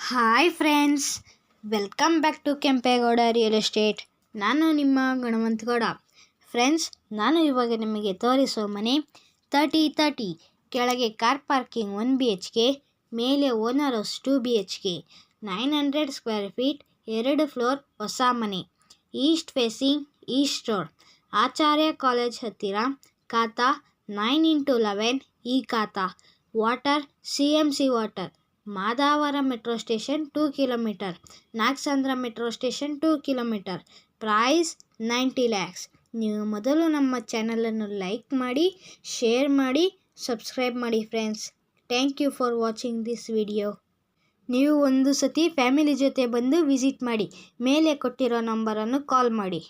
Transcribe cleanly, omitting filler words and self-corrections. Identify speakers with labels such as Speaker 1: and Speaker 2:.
Speaker 1: Hi friends, welcome back to Kempegowda real estate. ನಾನು ನಿಮ್ಮ ಗಣವಂತಗೌಡ. Friends, ನಾನು ಇವಾಗ ನಿಮಗೆ ತೋರಿಸೋ ಮನೆ 30-30 ಕೆಳಗೆ ಕಾರ್ ಪಾರ್ಕಿಂಗ್ 1 BHK, ಮೇಲೆ owner house 2 BHK, 900 square feet, 2 floor, ಹೊಸ ಮನೆ. East facing, east road, Acharya college ಹತ್ತಿರ. ಖಾತಾ 9x11 ಈ khata. Water CMC water. Madavara metro station 2 kilometre, Nagasandra metro station 2 kilometre. Price 90 lakhs. ನೀವು ಮೊದಲು ನಮ್ಮ ಚಾನಲನ್ನು ಲೈಕ್ ಮಾಡಿ, ಶೇರ್ ಮಾಡಿ, ಸಬ್ಸ್ಕ್ರೈಬ್ ಮಾಡಿ friends. Thank you for watching this video. ನೀವು ಒಂದು ಸತಿ ಫ್ಯಾಮಿಲಿ ಜೊತೆ ಬಂದು ವಿಸಿಟ್ ಮಾಡಿ. ಮೇಲೆ ಕೊಟ್ಟಿರೋ ನಂಬರನ್ನು ಕಾಲ್ ಮಾಡಿ.